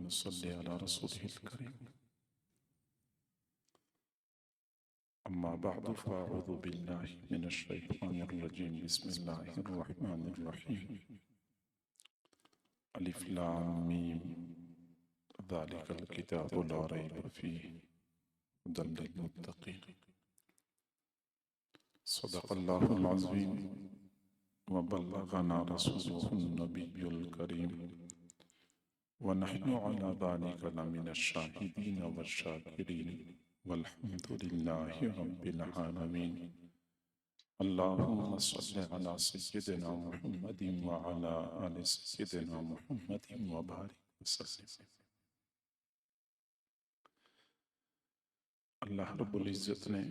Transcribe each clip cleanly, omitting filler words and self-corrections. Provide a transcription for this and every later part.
ونصلي على رسوله الكريم. أما بعد فأعوذ بالله من الشيطان الرجيم. بسم الله الرحمن الرحيم. ألف لام ميم ذلك الكتاب لا ريب فيه هدى للمتقين. صدق الله العظيم وبلغنا رسوله النبي الكريم ونحن على ذلك لمن الشاهدين والشاكرين والحمد لله رب العالمين. اللهم صل على سيدنا محمد وعلى آل سيدنا محمد وبارك وسلم. اللہ رب العزت نے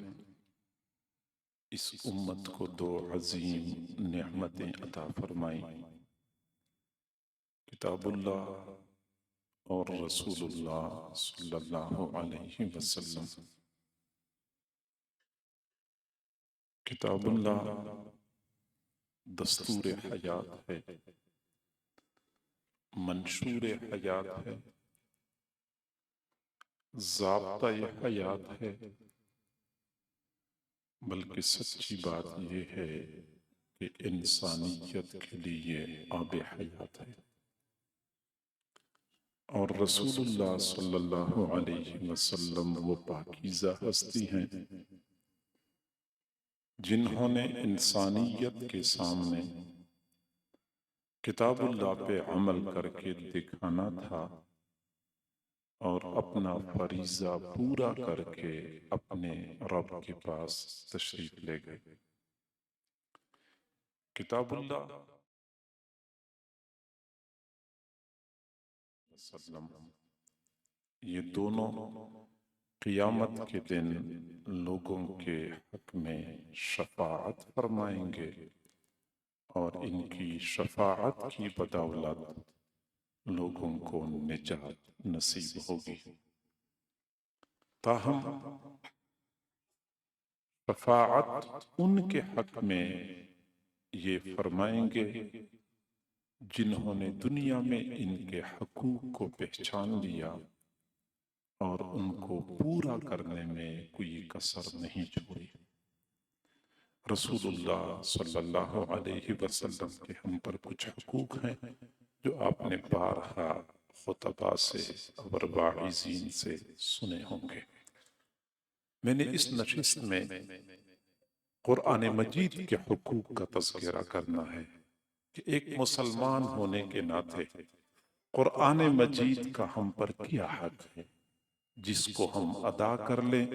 اس امت کو دو عظیم نعمتیں عطا فرمائیں، کتاب اللہ اور رسول اللہ صلی اللہ علیہ وسلم۔ کتاب اللہ دستور حیات ہے، منشور حیات ہے، ضابطہ حیات ہے، بلکہ سچی بات یہ ہے کہ انسانیت کے لیے آب حیات ہے۔ اور رسول اللہ صلی اللہ علیہ وسلم وہ پاکیزہ ہستی ہیں جنہوں نے انسانیت کے سامنے کتاب اللہ پہ عمل کر کے دکھانا تھا اور اپنا فریضہ پورا کر کے اپنے رب کے پاس تشریف لے گئے۔ کتاب اللہ وسلم یہ دونوں قیامت کے دن لوگوں کے حق میں شفاعت فرمائیں گے اور ان کی شفاعت کی بدولت لوگوں کو نجات نصیب ہوگی۔ تاہم شفاعت ان کے حق میں یہ فرمائیں گے جنہوں نے دنیا میں ان کے حقوق کو پہچان لیا اور ان کو پورا کرنے میں کوئی کسر نہیں چھوڑی۔ رسول اللہ صلی اللہ علیہ وسلم کے ہم پر کچھ حقوق ہیں جو آپ نے بارہا خطبہ سے اور واعظین سے سنے ہوں گے۔ میں نے اس نشست میں قرآن مجید کے حقوق کا تذکرہ کرنا ہے کہ ایک مسلمان ہونے کے ناطے قرآن مجید کا ہم پر کیا حق ہے جس کو ہم ادا کر لیں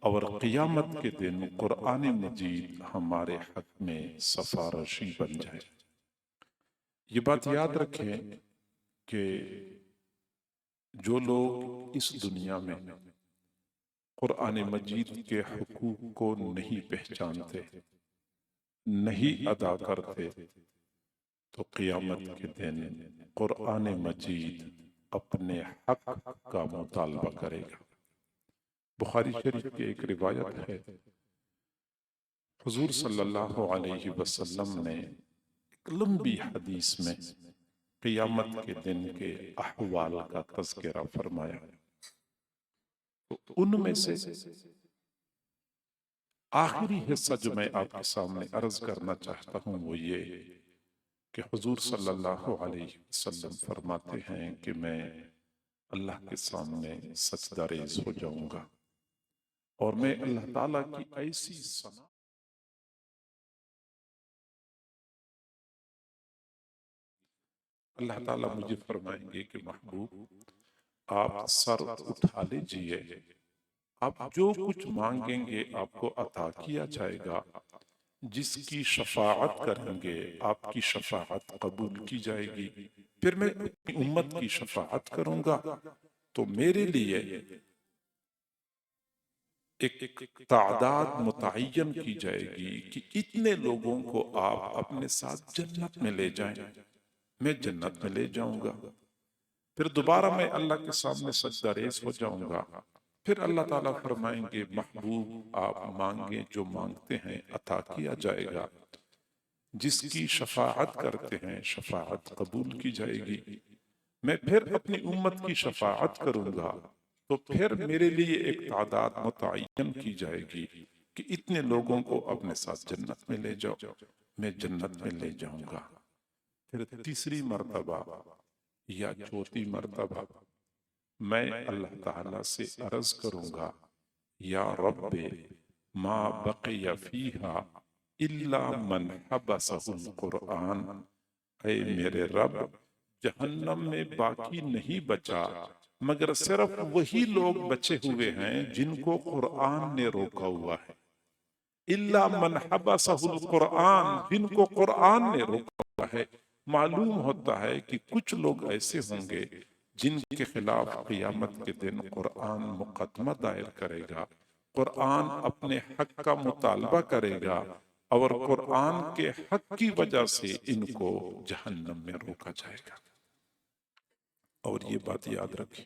اور قیامت کے دن قرآن مجید ہمارے حق میں سفارشی بن جائے۔ یہ بات یاد رکھیں کہ جو لوگ اس دنیا میں قرآن مجید کے حقوق کو نہیں پہچانتے، نہیں ادا کرتے، تو قیامت کے دن قرآن مجید اپنے حق کا مطالبہ کرے گا۔ بخاری شریف کی ایک روایت ہے، حضور صلی اللہ علیہ وسلم نے ایک لمبی حدیث میں قیامت کے دن کے احوال کا تذکرہ فرمایا۔ تو ان میں سے آخری حصہ جو میں آپ کے سامنے عرض کرنا چاہتا ہوں وہ یہ کہ حضور صلی اللہ علیہ وسلم فرماتے ہیں کہ میں اللہ کے سامنے سجدہ ریز ہو جاؤں گا اور میں اللہ تعالیٰ کی ایسی ثنا اللہ تعالیٰ مجھے فرمائیں گے کہ محبوب آپ سر اٹھا لیجئے، آپ جو کچھ مانگیں گے آپ کو عطا کیا جائے گا، جس کی شفاعت کریں گے آپ کی شفاعت قبول کی جائے گی، پھر میں اپنی امت کی شفاعت کروں گا تو میرے لیے ایک تعداد متعین کی جائے گی کہ اتنے لوگوں کو آپ اپنے ساتھ جنت میں لے جائیں، میں جنت میں لے جاؤں گا۔ پھر دوبارہ میں اللہ کے سامنے سجدہ ریز ہو جاؤں گا، پھر اللہ تعالیٰ فرمائیں گے محبوب آپ مانگیں جو مانگتے ہیں عطا کیا جائے گا، جس کی شفاعت کرتے ہیں شفاعت قبول کی جائے گی، میں پھر اپنی امت کی شفاعت کروں گا تو پھر میرے لیے ایک تعداد متعین کی جائے گی کہ اتنے لوگوں کو اپنے ساتھ جنت میں لے جاؤ، میں جنت میں لے جاؤں گا۔ پھر تیسری مرتبہ یا چوتھی مرتبہ میں اللہ تعالیٰ سے عرض کروں گا، یا رب ما بقی فیہا الا من حبسہ القرآن، اے میرے رب جہنم میں باقی نہیں بچا مگر صرف وہی لوگ بچے ہوئے ہیں جن کو قرآن نے روکا ہوا ہے۔ الا من حبسہ القرآن، جن کو قرآن نے روکا ہوا ہے۔ معلوم ہوتا ہے کہ کچھ لوگ ایسے ہوں گے جن کے خلاف قیامت کے دن قرآن مقدمہ دائر کرے گا، قرآن اپنے حق کا مطالبہ کرے گا، اور قرآن کے حق کی وجہ سے ان کو جہنم میں روکا جائے گا۔ اور یہ بات یاد رکھیں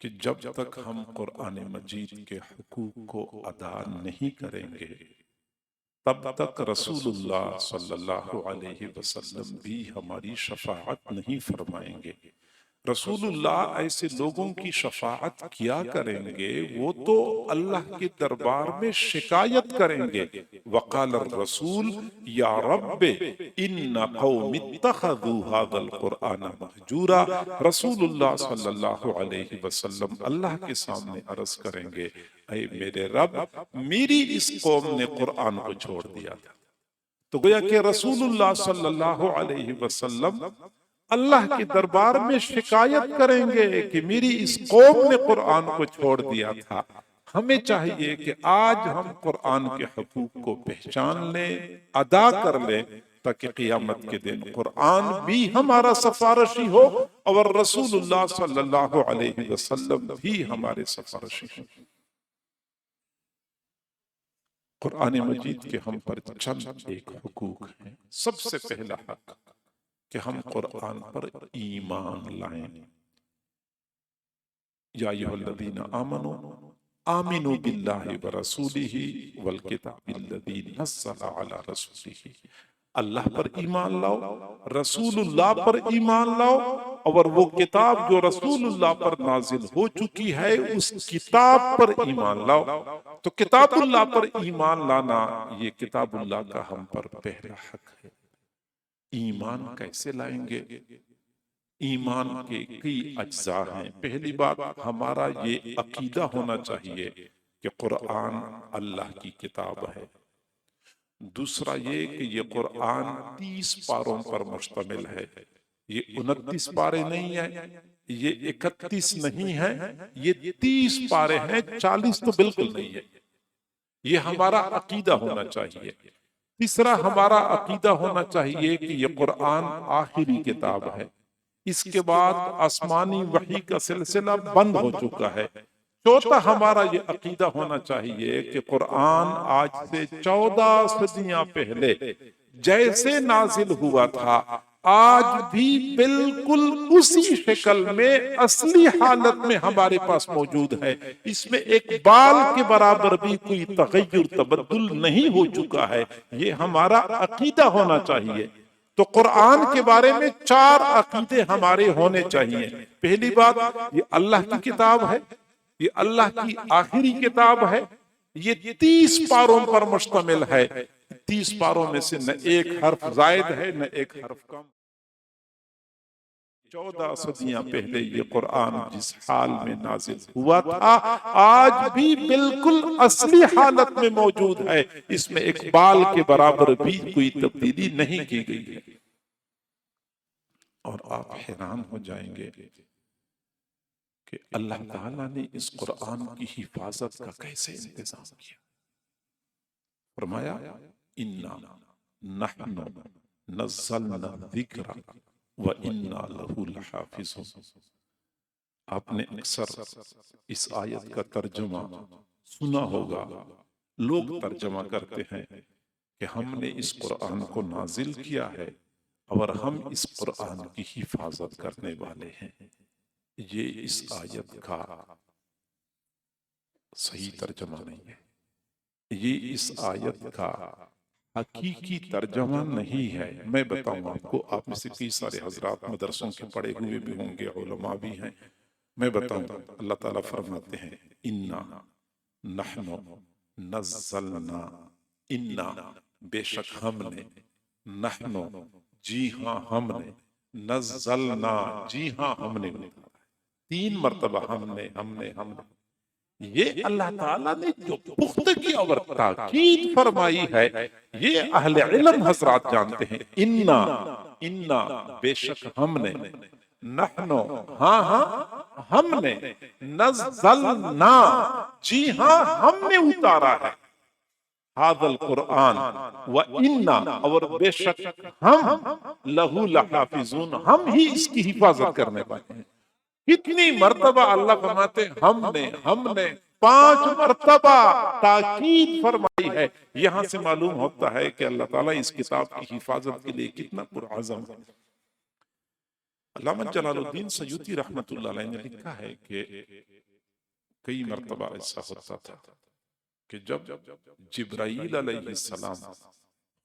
کہ جب تک ہم قرآن مجید کے حقوق کو ادا نہیں کریں گے تب تک رسول اللہ صلی اللہ علیہ وسلم بھی ہماری شفاعت نہیں فرمائیں گے۔ رسول اللہ ایسے لوگوں کی شفاعت کیا کریں گے، وہ تو اللہ کے دربار میں شکایت کریں گے۔ وقال الرسول یا رب ان قوم اتخذوا هذا القرآن مہجورا، رسول اللہ صلی اللہ علیہ وسلم اللہ کے سامنے عرض کریں گے، اے میرے رب میری اس قوم نے قرآن کو چھوڑ دیا تھا۔ تو گویا کہ رسول اللہ صلی اللہ علیہ وسلم اللہ کے دربار میں شکایت کریں گے کہ میری اس قوم نے قرآن کو چھوڑ دیا تھا۔ ہمیں چاہیے کہ آج ہم قرآن کے حقوق کو پہچان لیں، ادا کر لیں، تاکہ قیامت کے دن قرآن بھی ہمارا سفارشی ہو اور رسول اللہ صلی اللہ علیہ وسلم بھی ہمارے سفارشی ہوں۔ قرآن مجید کے ہم پر چند ایک حقوق ہیں۔ سب سے پہلا حق کہ ہم قرآن پر ایمان لائیں۔ یا ایھا الذین آمنوا آمنوا باللہ ورسولہ والکتاب الذی نزل علی رسولہ، اللہ پر ایمان لاؤ، رسول اللہ پر ایمان لاؤ، اور وہ کتاب جو رسول اللہ پر نازل ہو چکی ہے اس کتاب پر ایمان لاؤ۔ تو کتاب اللہ پر ایمان لانا یہ کتاب اللہ کا ہم پر پہلا حق ہے۔ ایمان کیسے لائیں گے؟ ایمان کے کئی اجزاء ہیں۔ پہلی بات ہمارا یہ عقیدہ ہونا چاہیے کہ قرآن اللہ کی کتاب ہے۔ دوسرا یہ کہ یہ قرآن 30 پاروں پر مشتمل ہے، یہ 29 پارے نہیں ہیں، یہ 31 نہیں ہے، یہ 30 پارے ہیں، 40 تو بالکل نہیں ہے۔ یہ ہمارا عقیدہ ہونا چاہیے۔ تیسرا ہمارا عقیدہ ہونا چاہیے کہ یہ قرآن آخری کتاب ہے، اس کے بعد آسمانی وحی کا سلسلہ بند ہو چکا ہے۔ چوتھا ہمارا یہ عقیدہ ہونا چاہیے کہ قرآن آج سے 14 صدیاں پہلے جیسے نازل ہوا تھا آج بھی بالکل اسی شکل میں اصلی حالت میں ہمارے پاس موجود ہے۔ اس میں ایک بال کے برابر بھی کوئی تغیر تبدل نہیں ہو چکا ہے۔ یہ ہمارا عقیدہ ہونا چاہیے۔ تو قرآن کے بارے میں 4 عقیدے ہمارے ہونے چاہیے۔ پہلی بات یہ اللہ کی کتاب ہے، یہ اللہ کی آخری کتاب ہے، یہ 30 پاروں پر مشتمل ہے۔ 30 پاروں میں سے نہ ایک حرف زائد ہے نہ ایک حرف کم۔ 14 صدیاں پہلے یہ قرآن جس حال میں نازل ہوا تھا آج بھی بالکل اصلی حالت میں موجود ہے۔ اس میں ایک بال کے برابر بھی کوئی تبدیلی نہیں کی گئی ہے۔ اور آپ حیران ہو جائیں گے کہ اللہ تعالیٰ نے اس قرآن کی حفاظت کا کیسے انتظام کیا۔ فرمایا اِنَّا نَحْنُ نَزَّلْنَا الذِّكْرَ وَإِنَّا لَهُ لَحَافِظُونَ۔ آپ نے اکثر اس آیت کا ترجمہ سنا ہوگا۔ لوگ ترجمہ کرتے ہیں کہ ہم نے اس قرآن کو نازل کیا ہے اور ہم اس قرآن کی حفاظت کرنے والے ہیں۔ یہ اس آیت کا صحیح ترجمہ نہیں ہے۔ یہ اس آیت کا حقیقی ترجمہ نہیں ہے. میں بتاؤں آپ کو، آپ میں سے کئی سارے حضرات مدرسوں کے پڑھے ہوئے بھی ہوں گے، علماء بھی ہیں. میں بتاؤں، اللہ تعالیٰ فرماتے ہیں انا نحن نزلنا، انا بے شک ہم نے، نحن جی ہاں ہم نے، نزلنا جی ہاں ہم نے، 3 مرتبہ ہم نے یہ اللہ تعالیٰ نے جو پختگی اور تاکید فرمائی ہے، یہ اہل علم حضرات جانتے ہیں. انا بے شک ہم نے، نحن ہاں ہاں ہم نے، نزلنا جی ہاں ہم نے اتارا ہے، هذا القرآن وَإِنَّا اور بے شک ہم لہو لحافظون ہم ہی اس کی حفاظت کرنے والے ہیں. کتنی مرتبہ اللہ فرماتے ہم نے 5 مرتبہ تاکید فرمائی ہے. یہاں سے معلوم ہوتا ہے کہ اللہ تعالیٰ اس کتاب کی حفاظت کے لیے کتنا پرعزم ہے. علامہ جلال الدین سیوطی رحمت اللہ علیہ نے لکھا ہے کہ کئی مرتبہ ایسا ہوتا تھا کہ جب جبرائیل علیہ السلام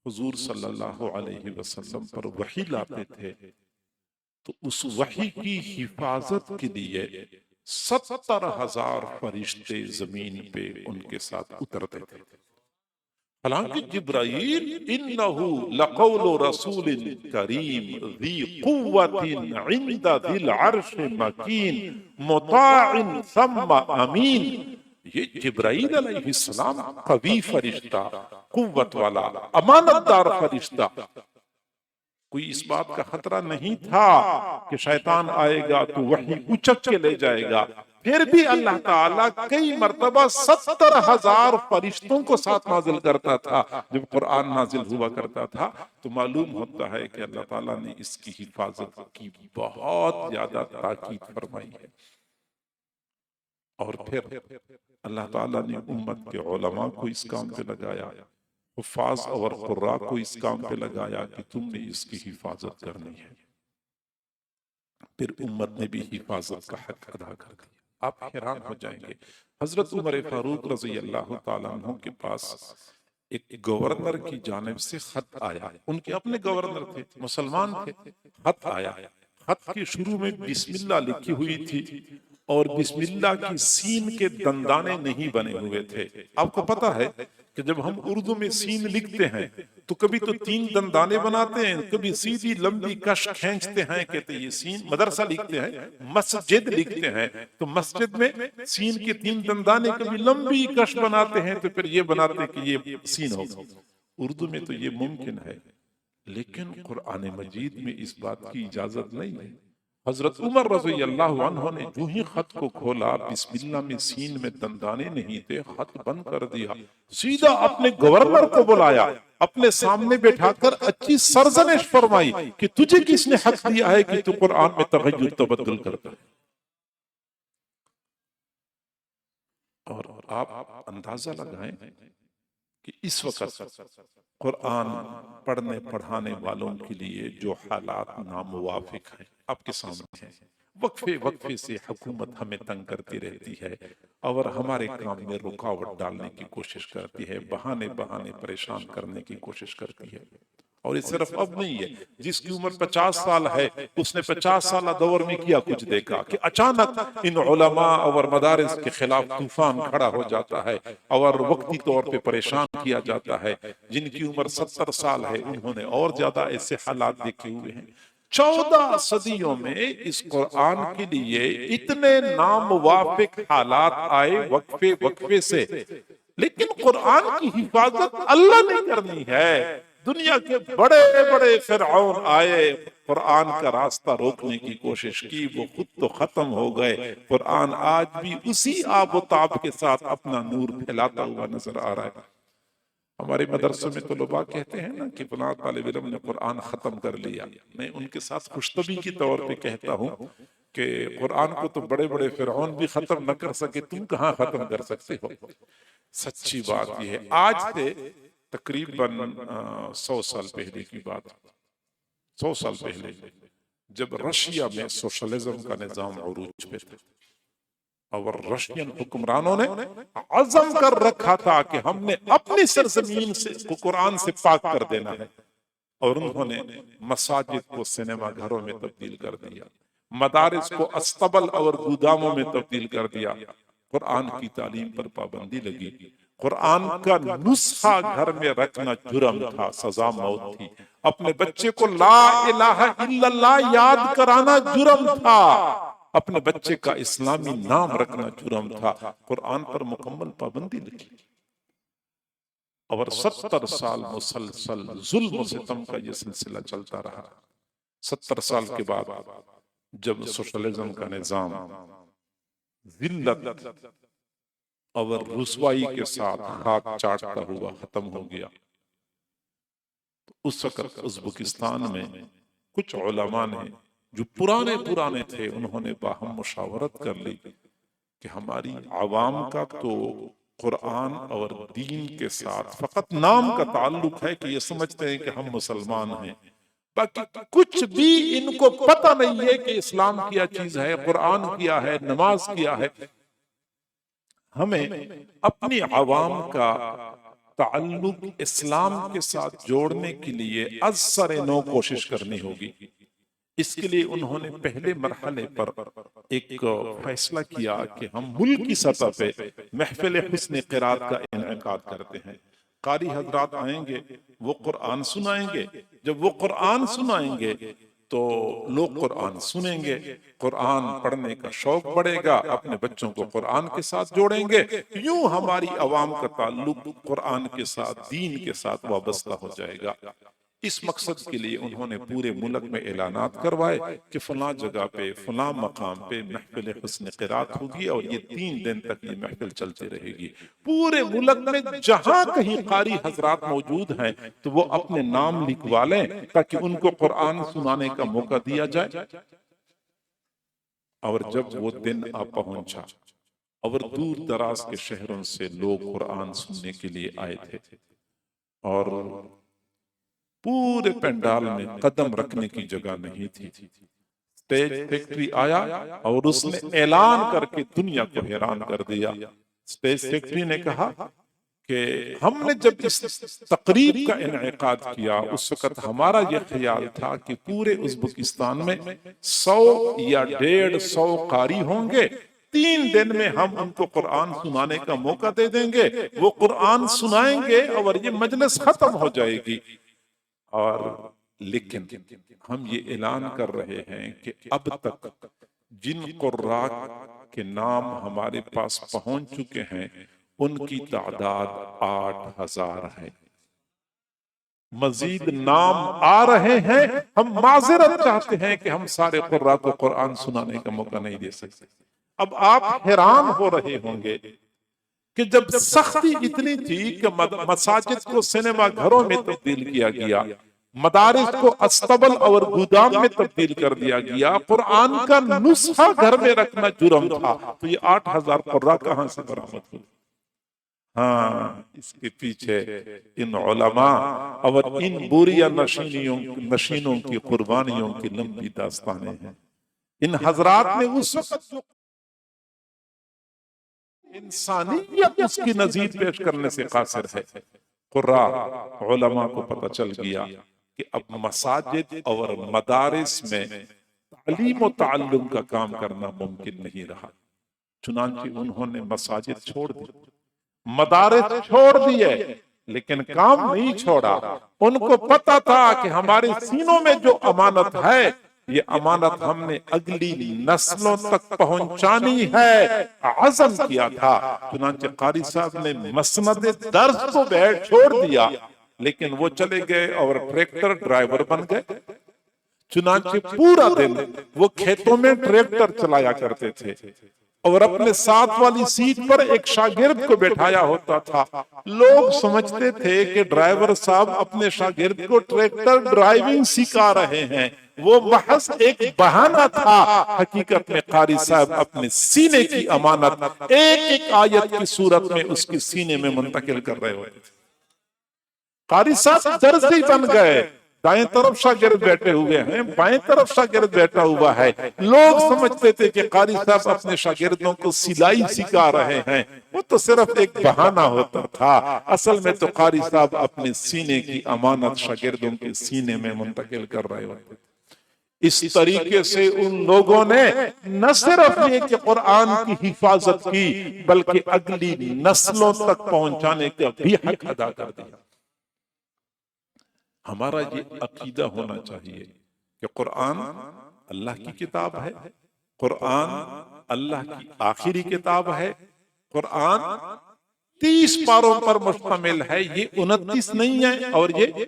حضور صلی اللہ علیہ وسلم پر وحی لاتے تھے تو اس وحی کی حفاظت کے لیے 70,000 فرشتے زمین پہ ان کے ساتھ اترتے تھے. حالانکہ جبرائیل انہو لقول رسول کریم ذی قوت عند ذی العرش مکین مطاع ثم امین. یہ جبرائیل علیہ السلام قوی فرشتہ، قوت والا، امانت دار فرشتہ، کوئی اس بات کا خطرہ نہیں تھا کہ شیطان آئے گا تو وحی اچک کے لے جائے گا. پھر بھی اللہ تعالیٰ کئی مرتبہ 70,000 فرشتوں کو ساتھ نازل کرتا تھا جب قرآن نازل ہوا کرتا تھا. تو معلوم ہوتا ہے کہ اللہ تعالیٰ نے اس کی حفاظت کی بہت زیادہ تاکید فرمائی ہے. اور پھر اللہ تعالیٰ نے امت کے علماء کو اس کام پہ لگایا، حفاظ اور قراء کو اس کام پہ لگایا کہ تم نے اس کی حفاظت کرنی ہے. پھر امت نے بھی حفاظت کا حق ادا کر دیا. آپ حیران ہو جائیں گے، حضرت عمر فاروق رضی اللہ تعالیٰ عنہ کے پاس ایک گورنر کی جانب سے خط آیا. ان کے اپنے گورنر تھے، مسلمان تھے. خط آیا، خط کے شروع میں بسم اللہ لکھی ہوئی تھی اور بسم اللہ کی سین کے دندانے نہیں بنے ہوئے تھے. آپ کو پتا ہے کہ جب ہم اردو میں سین لکھتے ہیں تو کبھی تو 3 دندانے بناتے ہیں، کبھی سیدھی لمبی کش کھینچتے ہیں، کہتے ہیں یہ سین. مدرسہ لکھتے ہیں، مسجد لکھتے ہیں تو مسجد میں سین کے 3 دندانے کبھی لمبی کش بناتے ہیں تو پھر یہ بناتے ہیں کہ یہ سین ہوگا. اردو میں تو یہ ممکن ہے، لیکن قرآن مجید میں اس بات کی اجازت نہیں ہے. حضرت عمر رضی اللہ عنہ نے جو ہی خط کو کھولا، بسم اللہ میں سین میں دندانے نہیں تھے، خط بند کر دیا. سیدھا اپنے گورنر کو بلایا، اپنے سامنے بیٹھا کر اچھی سرزنش فرمائی کہ تجھے کس نے حق دیا ہے کہ تو قرآن میں تغیر تبدل کرتا ہے. اور آپ اندازہ لگائیں کہ اس وقت قرآن پڑھنے پڑھانے والوں کے لیے جو حالات ناموافق ہیں آپ کے سامنے ہیں. وقفے سے حکومت ہمیں تنگ کرتی رہتی ہے اور ہمارے کام میں رکاوٹ ڈالنے کی کوشش کرتی ہے، بہانے پریشان کرنے کی کوشش کرتی ہے. اور یہ صرف اب نہیں ہے، جس کی عمر 50 سال ہے اس نے 50 سالہ دور میں کیا کچھ دیکھا کہ اچانک ان علماء اور مدارس کے خلاف طوفان کھڑا ہو جاتا ہے اور وقتی طور پہ پریشان کیا جاتا ہے. جن کی عمر 70 سال ہے انہوں نے اور زیادہ ایسے حالات دیکھے ہوئے ہیں. 14 صدیوں میں اس قرآن کے لیے اتنے ناموافق حالات آئے وقفے سے، لیکن قرآن کی حفاظت اللہ نے کرنی ہے. دنیا کے بڑے بڑے فرعون آئے، قرآن کا راستہ روکنے کی کوشش کی، وہ خود تو ختم ہو گئے. قرآن آج بھی اسی آب و تاب کے ساتھ اپنا نور پھیلاتا ہوا نظر آ رہا ہے. ہمارے مدرسوں میں طلباء کہتے ہیں نا کہ فلاں طالب علم نے قرآن ختم کر لیا. میں ان کے ساتھ خوشطبی کی طور پہ کہتا ہوں کہ قرآن کو تو بڑے بڑے فرعون بھی ختم نہ کر سکے، تم کہاں ختم کر سکتے ہو. سچی بات یہ ہے. آج سے تقریباً 100 سال پہلے کی بات، 100 سال پہلے جب رشیا میں سوشلزم کا نظام عروج پہ تھا، اور رشین حکمرانوں نے عزم کر رکھا تھا کہ ہم نے اپنی سرزمین کو قرآن سے پاک کر دینا ہے، اور انہوں نے مساجد کو سینما گھروں میں تبدیل کر دیا، مدارس کو استبل اور گوداموں میں تبدیل کر دیا۔ قرآن کی تعلیم پر پابندی لگی، قرآن کا نسخہ گھر میں رکھنا جرم تھا، سزا موت تھی، اپنے بچے کو لا الہ الا اللہ یاد کرانا جرم تھا، اپنے بچے کا اسلامی نام رکھنا جرم تھا۔ قرآن پر مکمل پابندی لگی، اور 70 سال مسلسل ظلم و ستم کا یہ سلسلہ چلتا رہا۔ 70 سال کے بعد جب سوشلزم کا نظام ذلت اور رسوائی کے ساتھ خاک چاٹتا ہوا ختم ہو گیا، تو اس وقت ازبکستان میں کچھ علماء نے جو پرانے تھے، انہوں نے باہم مشاورت کر لی کہ ہماری عوام کا تو قرآن اور دین کے ساتھ فقط نام کا تعلق ہے، کہ یہ سمجھتے ہیں کہ ہم مسلمان ہیں، باقی کچھ بھی ان کو پتہ نہیں ہے کہ اسلام کیا چیز ہے، قرآن کیا ہے، نماز کیا ہے۔ ہمیں اپنی عوام کا تعلق اسلام کے ساتھ جوڑنے کے لیے از سر نو کوشش کرنی ہوگی۔ اس کے لیے انہوں نے پہلے مرحلے پر ایک فیصلہ کیا کہ ہم ملکی سطح پہ محفل حسن قرات کا انعقاد کرتے ہیں، قاری حضرات آئیں گے، وہ قرآن سنائیں گے، جب وہ قرآن سنائیں گے تو لوگ قرآن سنیں گے، قرآن پڑھنے کا شوق بڑھے گا، اپنے بچوں کو قرآن کے ساتھ جوڑیں گے، یوں ہماری عوام کا تعلق قرآن کے ساتھ، دین کے ساتھ وابستہ ہو جائے گا۔ اس مقصد کے لیے انہوں نے پورے ملک میں اعلانات کروائے کہ فلاں جگہ پہ، فلاں مقام پہ محفل حسن قرات ہوگی، اور یہ 3 دن تک یہ محفل چلتی رہے گی۔ پورے ملک میں جہاں کہیں قاری حضرات موجود ہیں تو وہ اپنے نام لکھوا لیں تاکہ ان کو قرآن سنانے کا موقع دیا جائے۔ اور جب وہ دن آ پہنچا اور دور دراز کے شہروں سے لوگ قرآن سننے کے لیے آئے تھے، اور پورے پنڈال میں قدم رکھنے کی جگہ نہیں تھی، اسٹیج سیکٹری آیا اور اس نے اعلان کر کے دنیا کو حیران کر دیا۔ اسٹیج سیکٹری نے کہا کہ ہم نے جب اس تقریب کا انعقاد کیا، اس وقت ہمارا یہ خیال تھا کہ پورے ازبکستان میں 100 یا 150 قاری ہوں گے، 3 دن میں ہم ان کو قرآن سنانے کا موقع دے دیں گے، وہ قرآن سنائیں گے اور یہ مجلس ختم ہو جائے گی۔ اور لیکن ہم یہ اعلان کر رہے ہیں کہ اب تک جن قراء کے نام ہمارے پاس پہنچ چکے ہیں ان کی تعداد 8000 ہے، مزید نام آ رہے ہیں، ہم معذرت چاہتے ہیں کہ ہم سارے قراء کو قرآن سنانے کا موقع نہیں دے سکتے۔ اب آپ حیران ہو رہے ہوں گے کہ جب سختی اتنی تھی کہ مساجد کو سینما گھروں میں تبدیل کیا گیا، مدارس کو استبل اور گودام میں تبدیل کر دیا گیا، قرآن کا نسخہ گھر میں رکھنا جرم تھا، تو یہ 8000 قراء کہاں سے برآمد ہوئی؟ ہاں، اس کے پیچھے ان علماء اور ان بوریہ نشینوں کی قربانیوں کی لمبی داستانیں ہیں۔ ان حضرات نے اس وقت جو انسانیت اس کی نظیر پیش کرنے سے قاصر ہے، قراء علماء کو پتہ چل گیا کہ اب مساجد اور مدارس میں تعلیم و تعلم کا کام کرنا ممکن نہیں رہا، چنانچہ انہوں نے مساجد چھوڑ دی، مدارس چھوڑ دیے، لیکن کام نہیں چھوڑا۔ ان کو پتہ تھا کہ ہمارے سینوں میں جو امانت ہے، یہ امانت ہم نے اگلی نسلوں تک پہنچانی ہے، عزم کیا تھا۔ چنانچہ قاری صاحب نے مسند درس کو چھوڑ دیا، لیکن وہ چلے گئے اور ٹریکٹر ڈرائیور بن گئے۔ چنانچہ پورا دن وہ کھیتوں میں ٹریکٹر چلایا کرتے تھے، اور اپنے ساتھ والی سیٹ پر ایک شاگرد کو بٹھایا ہوتا تھا۔ لوگ سمجھتے تھے کہ ڈرائیور صاحب اپنے شاگرد کو ٹریکٹر ڈرائیونگ سکھا رہے ہیں، وہ محض ایک بہانہ تھا۔ حقیقت میں قاری صاحب اپنے سینے کی امانت ایک ایک آیت کی صورت میں اس کے سینے میں منتقل کر رہے ہوتے تھے۔ قاری صاحب درزی بن گئے، دائیں طرف شاگرد بیٹھے ہوئے ہیں، بائیں طرف شاگرد بیٹھا ہوا ہے۔ لوگ سمجھتے تھے کہ قاری صاحب اپنے شاگردوں کو سلائی سکھا رہے ہیں، وہ تو صرف ایک بہانہ ہوتا تھا، اصل میں تو قاری صاحب اپنے سینے کی امانت شاگردوں کے سینے میں منتقل کر رہے ہوتے تھے۔ اس طریقے سے ان لوگوں نے نہ صرف یہ کہ قرآن کی حفاظت کی، بلکہ اگلی نسلوں تک پہنچانے کا بھی حق ادا کر دیا۔ ہمارا یہ عقیدہ ہونا چاہیے کہ قرآن اللہ کی کتاب ہے، قرآن اللہ کی آخری کتاب ہے، قرآن 30 پاروں پر مشتمل ہے، یہ 29 نہیں ہے اور یہ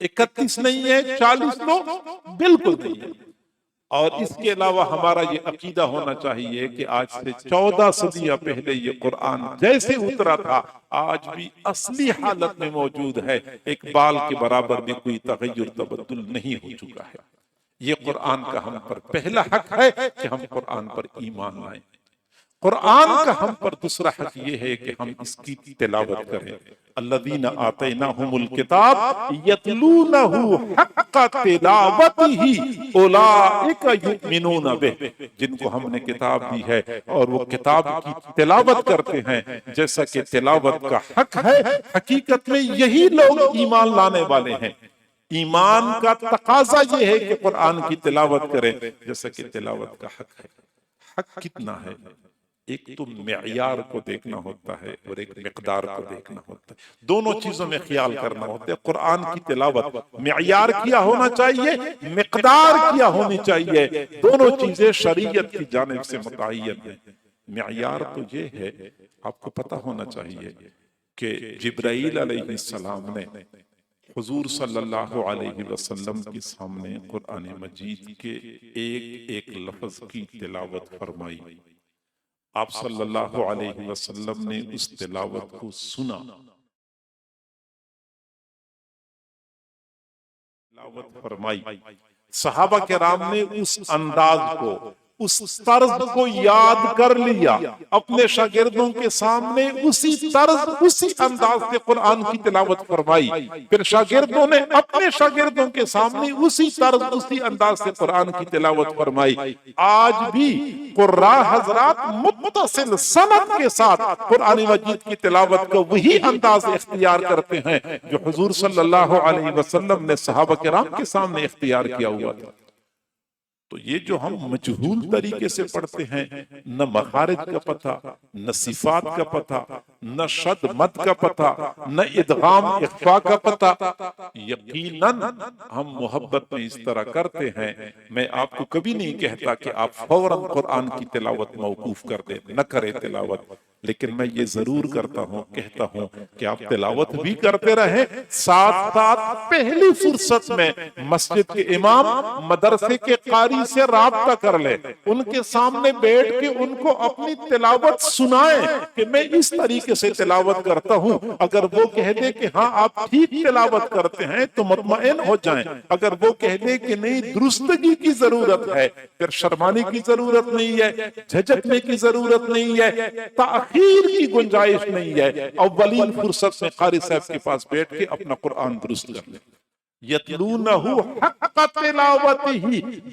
31 نہیں ہے، 40 تو بالکل نہیں ہے۔ اور اس کے علاوہ ہمارا یہ عقیدہ ہونا چاہیے کہ آج سے 14 صدیاں پہلے یہ قرآن جیسے اترا تھا آج بھی اصلی حالت میں موجود ہے، ایک بال کے برابر بھی کوئی تغیر تبدل نہیں ہو چکا ہے۔ یہ قرآن کا ہم پر پہلا حق ہے کہ ہم قرآن پر ایمان لائیں۔ قرآن کا ہم پر دوسرا حق یہ ہے کہ ہم اس کی تلاوت کریں۔ الذین آتیناہم الکتاب یتلونہ حق تلاوتہ اولئک یؤمنون بہ، جن کو ہم نے کتاب دی ہے اور وہ کتاب کی تلاوت کرتے ہیں جیسا کہ تلاوت کا حق ہے، حقیقت میں یہی لوگ ایمان لانے والے ہیں۔ ایمان کا تقاضا یہ ہے کہ قرآن کی تلاوت کریں جیسا کہ تلاوت کا حق ہے۔ حق کتنا ہے؟ ایک تو معیار کو دیکھنا ہوتا ہے اور ایک مقدار کو دیکھنا ہوتا ہے، دونوں چیزوں میں خیال کرنا ہوتا ہے۔ قرآن کی تلاوت معیار کیا ہونا چاہیے، مقدار کیا ہونی چاہیے، دونوں چیزیں شریعت کی جانب سے متعین ہیں۔ معیار تو یہ ہے، آپ کو پتہ ہونا چاہیے کہ جبرائیل علیہ السلام نے حضور صلی اللہ علیہ وسلم کے سامنے قرآن مجید کے ایک ایک لفظ کی تلاوت فرمائی۔ آپ صلی اللہ علیہ وسلم نے اس تلاوت کو سنا، تلاوت فرمائی، صحابہ کرام نے اس انداز کو، اس طرز کو یاد کر لیا، اپنے شاگردوں کے سامنے اسی طرز اسی انداز سے قرآن کی تلاوت فرمائی، پھر شاگردوں نے اپنے شاگردوں کے سامنے اسی طرز اسی انداز سے قرآن کی تلاوت فرمائی۔ آج بھی قراء حضرات متصل سند کے ساتھ قرآن مجید کی تلاوت کو وہی انداز اختیار کرتے ہیں جو حضور صلی اللہ علیہ وسلم نے صحابہ کرام کے سامنے اختیار کیا ہوا تھا۔ تو یہ جو ہم مجہول طریقے سے پڑھتے ہیں، نہ مخارج کا پتہ، نہ صفات کا پتہ، نہ شد مد کا پتہ، نہ ادغام اخفاء کا پتہ، یقیناً ہم محبت میں اس طرح کرتے ہیں۔ میں آپ کو کبھی نہیں کہتا کہ آپ فوراً قرآن کی تلاوت موقوف کر دیں، نہ کریں تلاوت، لیکن میں یہ ضرور کرتا ہوں، کہتا ہوں کہ آپ تلاوت بھی کرتے رہیں، ساتھ ساتھ پہلی فرصت میں مسجد کے امام، مدرسے کے قاری سے رابطہ کر لیں، ان کے سامنے بیٹھ کے ان کو اپنی تلاوت سنائیں کہ میں اس طریقے سے تلاوت کرتا ہوں۔ اگر وہ کہہ دے کہ ہاں آپ ٹھیک تلاوت کرتے ہیں تو مطمئن ہو جائیں، اگر وہ کہہ دے کہ نہیں درستگی کی ضرورت ہے، پھر شرمانے کی ضرورت نہیں ہے، جھجکنے کی ضرورت نہیں ہے، تاخیر کی گنجائش نہیں ہے، اولین فرصت میں قاری صاحب کے پاس بیٹھ کے اپنا قرآن درست کر لیں۔ یتلونہ حق تلاوتہ،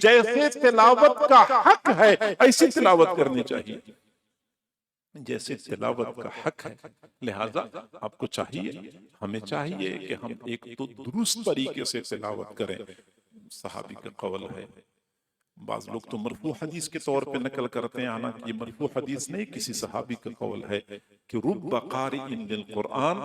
جیسے تلاوت کا حق ہے ایسی تلاوت کرنی چاہیے جیسے تلاوت کا حق ہے۔ لہذا آپ کو چاہیے، ہمیں چاہیے کہ ہم ایک تو درست طریقے سے تلاوت کریں۔ صحابی کا قول ہے، بعض لوگ تو مرفوع حدیث کے طور پہ نقل کرتے ہیں، حالانکہ یہ مرفوع حدیث نہیں، کسی صحابی کا قول ہے کہ رب قارئ للقرآن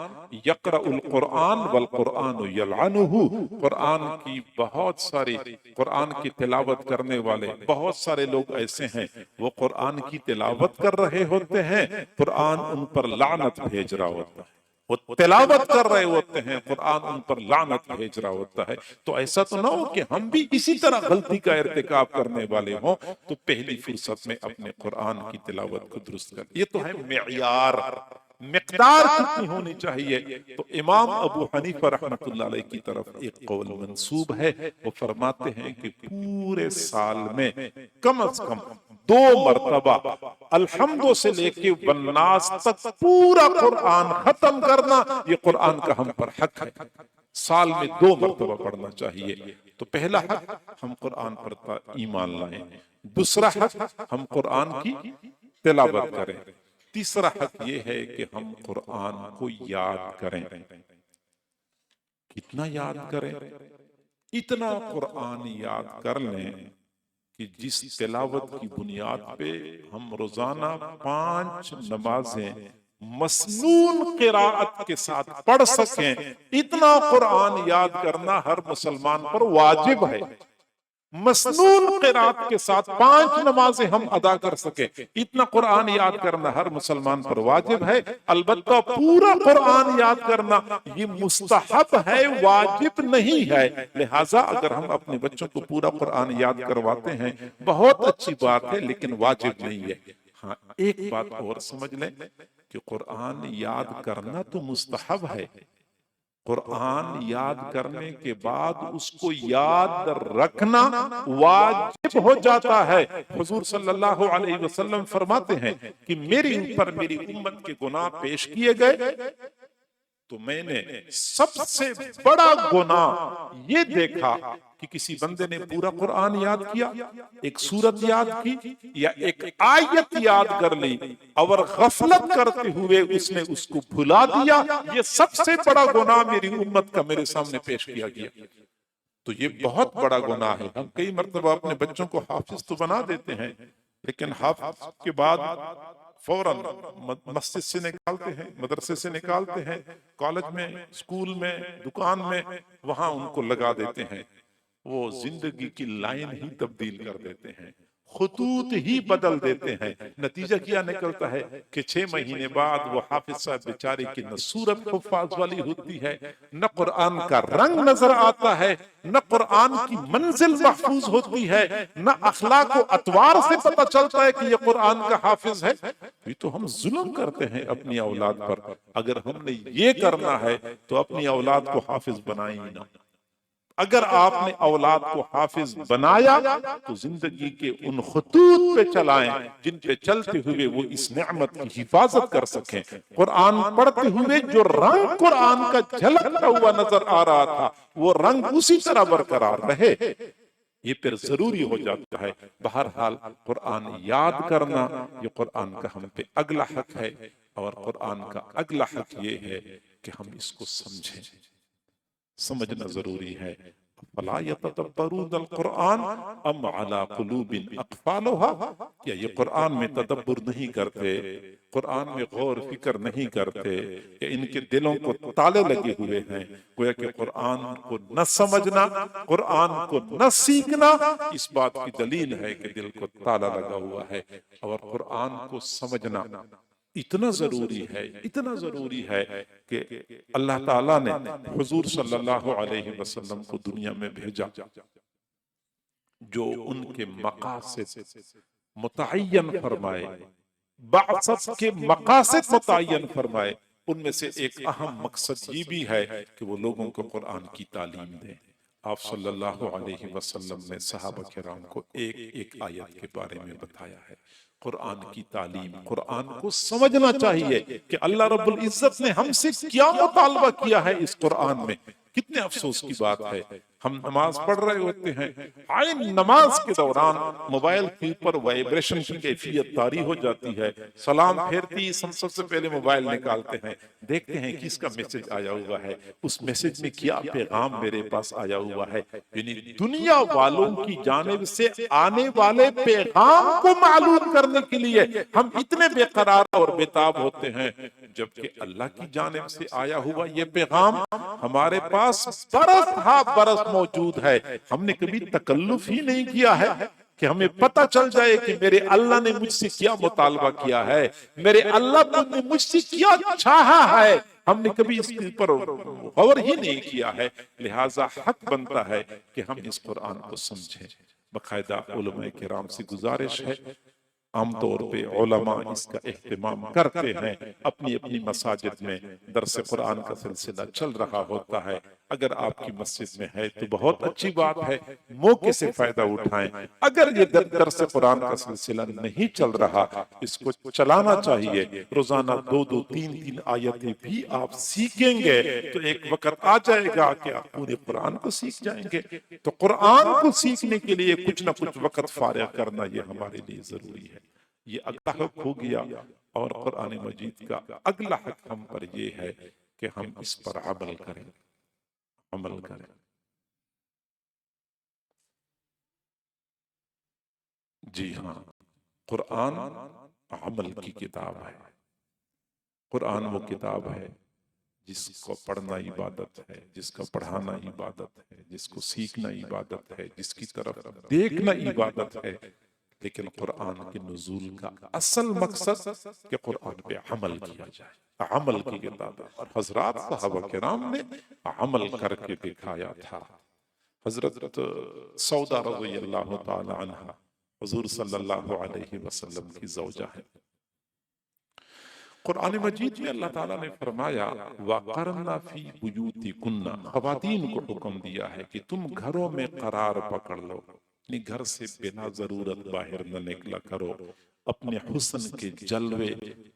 یقرأ القرآن والقرآن یلعنہ، قرآن کی بہت سارے قرآن کی تلاوت کرنے والے بہت سارے لوگ ایسے ہیں، وہ قرآن کی تلاوت کر رہے ہوتے ہیں، قرآن ان پر لعنت بھیج رہا ہوتا ہے، وہ تلاوت کر رہے ہوتے ہیں، قرآن ان پر لعنت بھیج رہا ہوتا ہے۔ تو ایسا تو نہ ہو کہ ہم بھی اسی طرح غلطی کا ارتکاب کرنے والے ہوں، تو پہلی فرصت میں اپنے قرآن کی تلاوت کو درست کر۔ یہ تو ہے معیار، مقدار کتنی ہونی چاہیے؟ تو امام ابو حنیفہ رحمۃ اللہ علیہ کی طرف ایک قول منسوب ہے، وہ فرماتے ہیں کہ پورے سال میں کم از کم 2 مرتبہ الحمد سے لے کے والناس تک پورا قرآن ختم کرنا، یہ قرآن کا ہم پر حق ہے، سال میں 2 مرتبہ پڑھنا چاہیے۔ تو پہلا حق ہم قرآن پر ایمان لائیں، دوسرا حق ہم قرآن کی تلاوت کریں، تیسرا حق یہ ہے کہ ہم قرآن کو یاد کریں۔ کتنا یاد کریں؟ اتنا قرآن یاد کر لیں کہ جس تلاوت کی بنیاد پہ ہم روزانہ 5 نمازیں مسنون قراءت کے ساتھ پڑھ سکیں، اتنا قرآن یاد کرنا ہر مسلمان پر واجب ہے۔ مسنون قراءت کے ساتھ 5 نمازیں ہم ادا کر سکیں، اتنا قرآن یاد کرنا ہر مسلمان پر واجب ہے۔ البتہ پورا قرآن یاد کرنا یہ مستحب ہے، واجب نہیں ہے۔ لہٰذا اگر ہم اپنے بچوں کو پورا قرآن یاد کرواتے ہیں بہت اچھی بات ہے، لیکن واجب نہیں ہے۔ ہاں، ایک بات اور سمجھ لیں کہ قرآن یاد کرنا تو مستحب ہے، قرآن یاد کرنے کے بعد اس کو یاد رکھنا واجب ہو جاتا ہے۔ حضور صلی اللہ علیہ وسلم فرماتے ہیں کہ میری اوپر میری امت کے گناہ پیش کیے گئے تو میں نے سب سے بڑا گناہ یہ دیکھا کہ کسی بندے نے پورا قرآن یاد کیا، ایک سورت یاد کی یا ایک آیت یاد کر لی اور غفلت کرتے ہوئے اس نے اس کو بھلا دیا، یہ سب سے بڑا گناہ میری امت کا میرے سامنے پیش کیا گیا۔ تو یہ بہت بڑا گناہ ہے۔ ہم کئی مرتبہ اپنے بچوں کو حافظ تو بنا دیتے ہیں، لیکن حافظ کے بعد فوراً مسجد سے نکالتے ہیں، مدرسے سے نکالتے ہیں، کالج میں، اسکول میں، دکان میں، وہاں ان کو لگا دیتے ہیں۔ وہ زندگی کی لائن ہی تبدیل کر دیتے ہیں، خطوط ہی بدل دیتے ہیں۔ نتیجہ کیا نکلتا ہے کہ 6 مہینے بعد وہ حافظ صاحب بیچارے کی نہ صورت حفاظ والی ہوتی ہے، نہ قرآن کا رنگ نظر آتا ہے، نہ قرآن کی منزل محفوظ ہوتی ہے، نہ اخلاق و اطوار سے پتہ چلتا ہے کہ یہ قرآن کا حافظ ہے۔ یہ تو ہم ظلم کرتے ہیں اپنی اولاد پر۔ اگر ہم نے یہ کرنا ہے تو اپنی اولاد کو حافظ بنائیں ہی نہ۔ اگر آپ نے اولاد کو حافظ بنایا تو زندگی کے ان خطوط پہ چلائیں جن پہ چلتے ہوئے وہ اس نعمت کی حفاظت کر سکیں۔ قرآن پڑھتے ہوئے جو رنگ قرآن کا جھلکتا ہوا نظر آ رہا تھا وہ رنگ اسی طرح برقرار رہے، یہ پھر ضروری ہو جاتا ہے۔ بہرحال قرآن یاد کرنا یہ قرآن کا ہم پہ اگلا حق ہے، اور قرآن کا اگلا حق یہ ہے کہ ہم اس کو سمجھیں، سمجھنا ضروری ہے۔ فَلَا يَتَدَبَّرُونَ الْقُرْآنَ أَمْ عَلَىٰ قُلُوبٍ أَقْفَالُهَا، کیا یہ قرآن میں تدبر نہیں کرتے، قرآن میں غور فکر نہیں کرتے، کہ ان کے دلوں کو تالے لگے ہوئے ہیں؟ گویا کہ قرآن کو نہ سمجھنا، قرآن کو نہ سیکھنا اس بات کی دلیل ہے کہ دل کو تالا لگا ہوا ہے۔ اور قرآن کو سمجھنا اتنا ضروری ہے، اتنا ضروری ہے کہ اللہ تعالیٰ نے حضور صلی اللہ علیہ وسلم کو دنیا میں بھیجا جو ان کے مقاصد متعین فرمائے، بعثت کے مقاصد متعین فرمائے۔ ان میں سے ایک اہم مقصد یہ بھی ہے کہ وہ لوگوں کو قرآن کی تعلیم دیں۔ آپ صلی اللہ علیہ وسلم نے صحابہ کرام کو ایک ایک آیت کے بارے میں بتایا ہے۔ قرآن کی تعلیم، قرآن کو سمجھنا چاہیے کہ اللہ رب العزت نے ہم سے کیا مطالبہ کیا ہے اس قرآن میں۔ کتنے افسوس کی بات ہے، ہم نماز پڑھ رہے ہوتے ہیں، نماز کے دوران موبائل کے اوپر وائبریشن کی کیفیت طاری ہو جاتی ہے، سلام پھیرتی ہم سب سے پہلے موبائل نکالتے ہیں، دیکھتے ہیں کس کا میسج آیا ہوا ہے، اس میسج میں کیا پیغام میرے پاس آیا ہوا ہے۔ یعنی دنیا والوں کی جانب سے آنے والے پیغام کو معلوم کرنے کے لیے ہم اتنے بے قرار اور بےتاب ہوتے ہیں، جبکہ اللہ کی جانب سے آیا ہوا یہ پیغام ہمارے پاس برس ہا برس موجود ہے۔ ہم نے کبھی تکلف ہی نہیں کیا ہے کہ ہمیں پتہ چل جائے کہ میرے اللہ نے مجھ سے کیا مطالبہ کیا ہے، میرے اللہ نے مجھ سے کیا چاہا ہے۔ ہم نے کبھی اس پر غور ہی نہیں کیا ہے، لہٰذا حق بنتا ہے کہ ہم اس قرآن کو سمجھیں۔ باقاعدہ علماء کرام سے گزارش ہے عام طور پہ علماء اس کا اہتمام کرتے ہیں، اپنی اپنی مساجد میں درس قرآن کا سلسلہ چل رہا ہوتا ہے۔ اگر آپ کی مسجد میں ہے تو بہت اچھی بات ہے، موقع سے فائدہ اٹھائیں۔ اگر یہ درس قرآن کا سلسلہ نہیں چل رہا، اس کو چلانا چاہیے۔ روزانہ 2 3 آیتیں بھی آپ سیکھیں گے تو ایک وقت آ جائے گا کہ آپ پورے قرآن کو سیکھ جائیں گے۔ تو قرآن کو سیکھنے کے لیے کچھ نہ کچھ وقت فارغ کرنا یہ ہمارے لیے ضروری ہے۔ یہ اگلا حق ہو گیا، اور قرآن مجید کا اگلا حق ہم پر یہ ہے کہ ہم اس پر عمل کریں، عمل کریں۔ جی ہاں، قرآن عمل کی کتاب ہے۔ قرآن وہ کتاب ہے جس کو پڑھنا عبادت ہے، جس کا پڑھانا عبادت ہے، جس کو سیکھنا عبادت ہے، جس کی طرف دیکھنا عبادت ہے۔ لیکن قرآن کے نزول کا اصل مقصد کہ قرآن پہ عمل کیا جائے، عمل کی کتاب ہے۔ اور حضرات صحابہ کرام نے عمل کر کے دکھایا تھا۔ حضرت سودا رضی اللہ تعالی عنہ حضور صلی اللہ علیہ وسلم کی زوجہ ہے۔ قرآن مجید میں اللہ تعالیٰ نے فرمایا وَقَرْنَ فِي بُيُوتِكُنَّ، خواتین کو حکم دیا ہے کہ تم گھروں میں قرار پکڑ لو، اپنی گھر سے بنا ضرورت باہر نہ نکلا کرو، اپنے حسن کے جلوے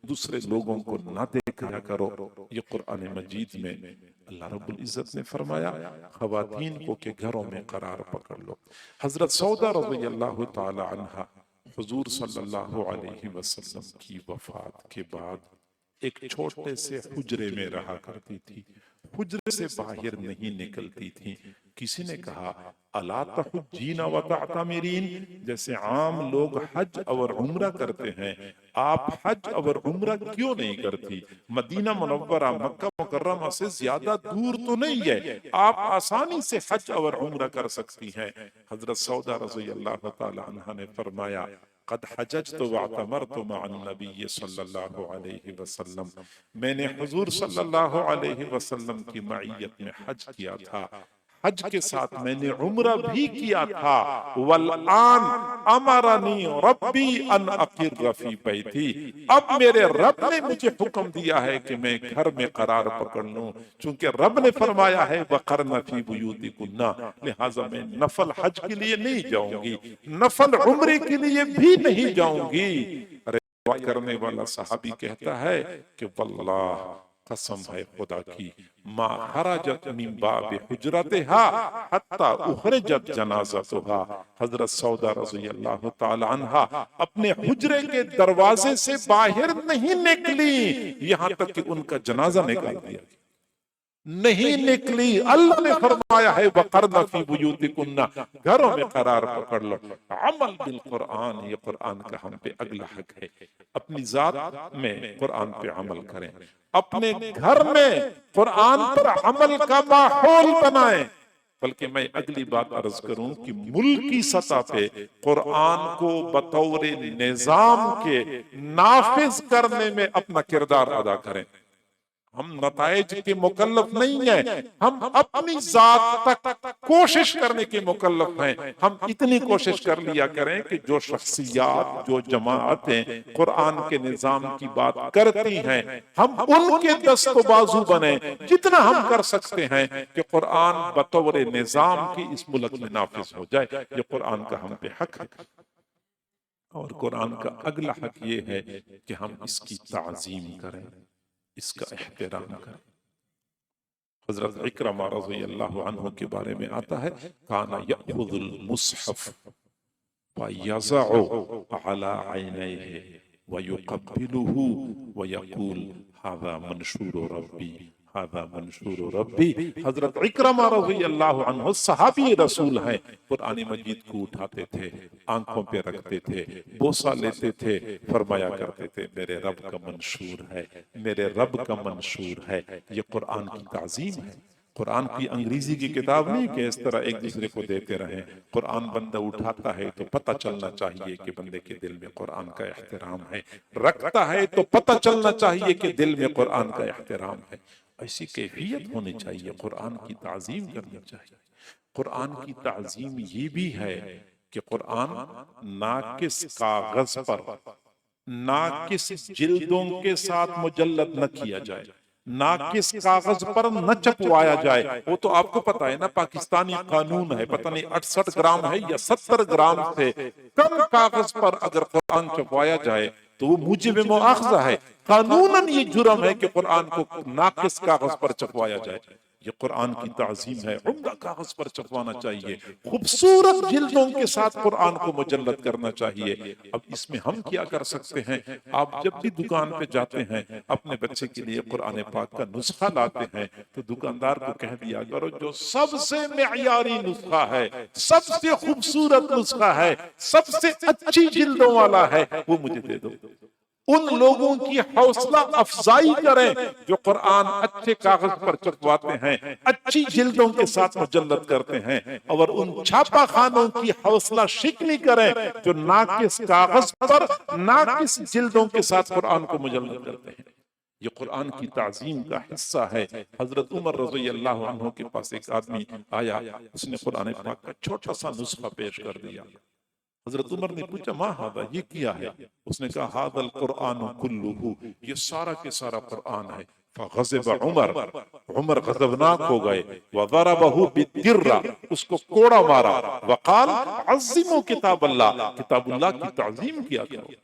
دوسرے لوگوں کو نہ دیکھا کرو۔ یہ قرآن مجید میں اللہ رب العزت نے فرمایا خواتین کو کہ گھروں میں قرار پکڑ لو۔ حضرت سودا رضی اللہ تعالی عنہ حضور صلی اللہ علیہ وسلم کی وفات کے بعد ایک چھوٹے سے حجرے میں رہا کرتی تھی، حجرے سے باہر نہیں نکلتی تھی۔ کسی نے کہا الا تحجین وتعتمرین، جیسے عام لوگ حج اور عمرہ کرتے ہیں، آپ حج اور عمرہ کیوں نہیں کرتی؟ مدینہ منورہ مکہ مکرمہ سے زیادہ دور تو نہیں ہے، آپ آسانی سے حج اور عمرہ کر سکتی ہیں۔ حضرت سودا رضی اللہ تعالی عنہ نے فرمایا قد حججت واعتمرت مع النبی صلی اللہ علیہ وسلم، میں نے حضور صلی اللہ علیہ وسلم کی معیت میں حج کیا تھا، حج کے ساتھ میں نے عمرہ بھی کیا تھا۔ والآن امرنی ربی ان اقر فی بیتی، اب میرے رب نے مجھے حکم دیا ہے کہ میں گھر میں قرار پکڑ لوں، چونکہ رب نے فرمایا ہے وقرن فی بیوتکن، لہٰذا میں نفل حج کے لیے نہیں جاؤں گی، نفل عمرے کے لیے بھی نہیں جاؤں گی۔ ارے کرنے والا صحابی کہتا ہے کہ واللہ قسم ہے خدا کی ما خرجت من باب حجرتها حتی اخرجت جنازتها، حضرت سودا رضی اللہ تعالی عنہ اپنے حجرے کے دروازے سے باہر نہیں نکلی یہاں تک کہ ان کا جنازہ نکال دیا نہیں نکلی۔ اللہ نے فرمایا ہے وَقَرْنَ فِي بُيُوتِكُنَّ، گھروں میں قرار پکڑ لو۔ عمل بالقرآن، یہ قرآن کا ہم پہ اگلا حق ہے۔ اپنی ذات میں قرآن پہ عمل کریں، اپنے گھر میں قرآن پر عمل کا ماحول بنائیں۔ بلکہ میں اگلی بات عرض کروں کہ ملکی سطح پہ قرآن کو بطور نظام کے نافذ کرنے میں اپنا کردار ادا کریں۔ ہم نتائج کے مکلف نہیں ہیں، ہم اپنی ذات تک کوشش کرنے کے مکلف ہیں۔ ہم اتنی کوشش کر لیا کریں کہ جو شخصیات، جو جماعتیں قرآن کے نظام کی بات کرتی ہیں، ہم ان کے دست و بازو بنیں جتنا ہم کر سکتے ہیں کہ قرآن بطور نظام کی اس ملک میں نافذ ہو جائے۔ یہ قرآن کا ہم پہ حق ہے، اور قرآن کا اگلا حق یہ ہے کہ ہم اس کی تعظیم کریں، اس کا احترام کریں۔ حضرت اکرمہ رضی اللہ عنہ کے بارے میں آتا ہے کانا یأخذ المصحف ویضع علی عینیہ ویقبلہ ویقول ھذا منشور ربی ھذا منشور ربی۔ حضرت اکرمہ رضی اللہ عنہ صحابی رسول ہیں، قرآن مجید کو اٹھاتے تھے، آنکھوں پہ رکھتے تھے، بوسہ لیتے تھے، فرمایا کرتے تھے میرے رب کا منشور ہے، میرے رب کا منشور ہے۔ یہ قرآن کی تعظیم ہے۔ قرآن کی انگریزی کی کتاب نہیں کہ اس طرح ایک دوسرے کو دیتے رہیں۔ قرآن بندہ اٹھاتا ہے تو پتہ چلنا چاہیے کہ بندے کے دل میں قرآن کا احترام ہے، رکھتا ہے تو پتہ چلنا چاہیے کہ دل میں قرآن کا احترام ہے۔ ایسی کیفیت ہونی چاہیے، قرآن کی تعظیم کرنی چاہیے۔ قرآن کی تعظیم یہ بھی ہے کہ قرآن ناقص کاغذ پر، ناقص جلدوں کے ساتھ مجلد نہ کیا جائے، ناقص کاغذ پر نہ چھپوایا جائے۔ وہ تو آپ کو پتا ہے نا، پاکستانی قانون ہے، پتہ نہیں 68 گرام ہے یا 70 گرام سے کم کاغذ پر اگر قرآن چھپوایا جائے تو وہ موجب مؤاخذہ ہے، قانوناً یہ جرم ہے کہ قرآن کو ناقص کاغذ پر چھپوایا جائے۔ یہ قرآن کی تعظیم ہے، عمدہ کاغذ پر چھپوانا چاہیے، خوبصورت جلدوں کے ساتھ قرآن کو مجلد کرنا چاہیے۔ اب اس میں ہم کیا کر سکتے ہیں؟ آپ جب بھی دکان پہ جاتے ہیں اپنے بچے کے لیے قرآن پاک کا نسخہ لاتے ہیں تو دکاندار کو کہہ دیا کرو جو سب سے معیاری نسخہ ہے، سب سے خوبصورت نسخہ ہے، سب سے اچھی جلدوں والا ہے، وہ مجھے دے دو۔ ان لوگوں کی حوصلہ افزائی کریں جو قرآن اچھے کاغذ پر چھپواتے ہیں، اچھی جلدوں کے ساتھ مجلد کرتے ہیں، اور ان چھاپا خانوں کی حوصلہ شکنی کریں جو ناقص کاغذ پر ناقص جلدوں کے ساتھ قرآن کو مجلد کرتے ہیں۔ یہ قرآن کی تعظیم کا حصہ ہے۔ حضرت عمر رضی اللہ عنہ کے پاس ایک آدمی آیا، اس نے قرآن پاک کا چھوٹا سا نسخہ پیش کر دیا۔ حضرت عمر نے پوچھا ما ہذا، یہ کیا ہے؟ اس نے کہا ھذا القرآن کلہ، یہ سارا کے سارا قرآن ہے۔ فغضب عمر، عمر غضبناک ہو گئے، وضربہ بالدرہ، اس کو کوڑا مارا، وقال عظموا کتاب اللہ، کتاب اللہ کی تعظیم کیا کرو۔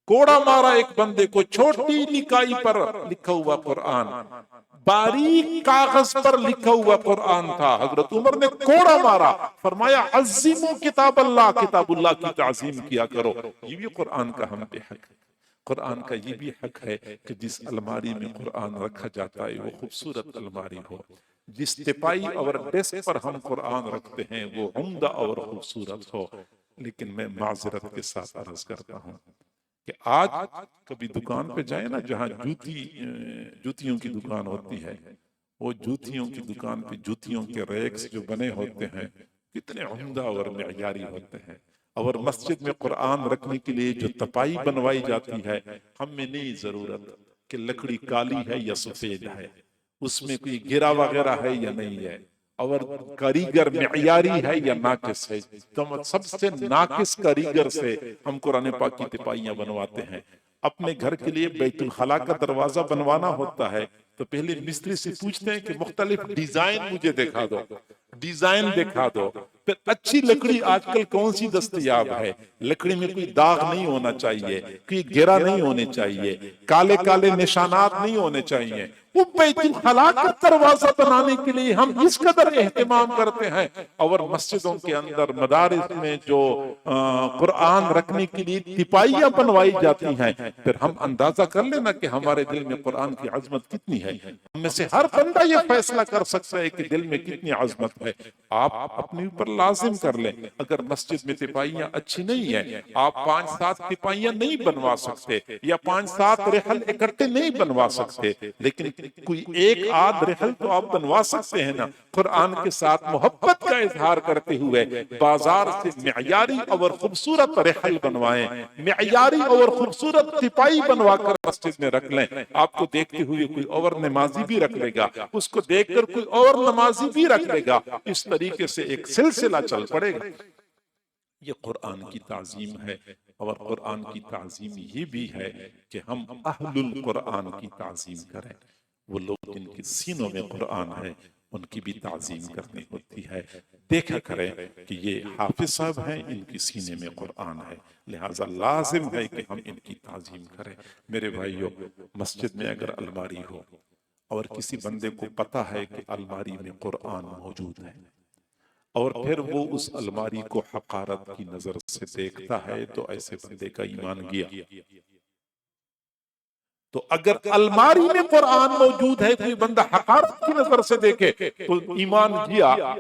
کوڑا مارا ایک بندے کو، چھوٹی لکائی پر لکھا ہوا قرآن، باریک کاغذ پر لکھا ہوا قرآن تھا، حضرت عمر نے کوڑا مارا، فرمایا عظموا کتاب اللہ، کتاب اللہ کی تعظیم کیا کرو۔ یہ بھی قرآن کا ہم پہ حق ہے۔ قرآن کا یہ بھی حق ہے کہ جس الماری میں قرآن رکھا جاتا ہے وہ خوبصورت الماری ہو، جس تپائی اور ڈیسک پر ہم قرآن رکھتے ہیں وہ عمدہ اور خوبصورت ہو۔ لیکن میں معذرت کے ساتھ عرض کرتا ہوں کہ آج کبھی دکان پہ جائیں نا جہاں جوتیوں کی دکان ہوتی ہے، وہ جوتیوں کی دکان پہ جوتیوں کے ریکس جو بنے ہوتے ہیں کتنے عمدہ اور معیاری ہوتے ہیں، اور مسجد میں قرآن رکھنے کے لیے جو تپائی بنوائی جاتی ہے، ہم میں نہیں ضرورت کہ لکڑی کالی ہے یا سفید ہے، اس میں کوئی گرا وغیرہ ہے یا نہیں ہے، اور کاریگر معیاری ہے یا ناقص ہے۔ سب سے ناقص کاریگر سے ہم قرآن پاک کی تپائیاں بنواتے ہیں۔ اپنے گھر کے لیے بیت الخلاء کا دروازہ بنوانا ہوتا ہے تو پہلے مستری سے پوچھتے ہیں کہ مختلف ڈیزائن مجھے دکھا دو، ڈیزائن دکھا دو، پھر اچھی لکڑی آج کل کون سی دستیاب ہے، لکڑی میں کوئی داغ نہیں ہونا چاہیے، کوئی گرا نہیں ہونے چاہیے، کالے کالے نشانات نہیں ہونے چاہیے۔ وہ بیت الخلاء کا دروازہ بنانے کے لیے ہم اس قدر اہتمام کرتے ہیں، اور مسجدوں کے اندر مدارس میں جو قرآن رکھنے کے لیے تپائیاں بنوائی جاتی ہیں، پھر ہم اندازہ کر لینا کہ ہمارے دل میں قرآن کی عظمت کتنی ہے۔ ہم میں سے ہر بندہ یہ فیصلہ کر سکتا ہے کہ دل میں کتنی عظمت ہے۔ آپ اپنے اوپر لازم کر لیں، اگر مسجد میں تپائیاں اچھی نہیں ہیں، آپ 5-7 تپائیاں نہیں بنوا سکتے یا 5-7 رحل اکٹھے نہیں بنوا سکتے، لیکن کوئی ایک آدھ رحل تو آپ بنوا سکتے ہیں نا۔ قرآن کے ساتھ محبت کا اظہار کرتے ہوئے بازار سے معیاری اور خوبصورت رحل بنوائیں، معیاری اور خوبصورت تپائی بنوا کر مسجد میں رکھ لیں۔ آپ کو دیکھتے ہوئے کوئی اور نمازی بھی رکھ لے گا، اس کو دیکھ کر کوئی اور نمازی بھی رکھ لے گا، اس طریقے سے ایک سلسلہ چل پڑے گا۔ یہ قرآن کی تعظیم ہے، اور قرآن کی تعظیم یہ بھی ہے کہ ہم اہل القرآن کی تعظیم کریں۔ وہ لوگ جن کے سینوں میں قرآن ہے ان کی بھی تعظیم کرنی ہوتی ہے۔ دیکھا کریں کہ یہ حافظ صاحب ہیں، ان کی سینے میں قرآن ہے، لہٰذا لازم ہے کہ ہم ان کی تعظیم کریں۔ میرے بھائیوں، مسجد میں اگر الماری ہو اور کسی بندے کو پتا ہے کہ الماری میں قرآن موجود ہے، اور پھر وہ اس الماری کو حقارت کی نظر سے دیکھتا ہے تو ایسے بندے کا ایمان گیا۔ تو اگر الماری میں قرآن موجود ہے کوئی بندہ حقارت کی نظر سے دیکھے تو ایمان گیا،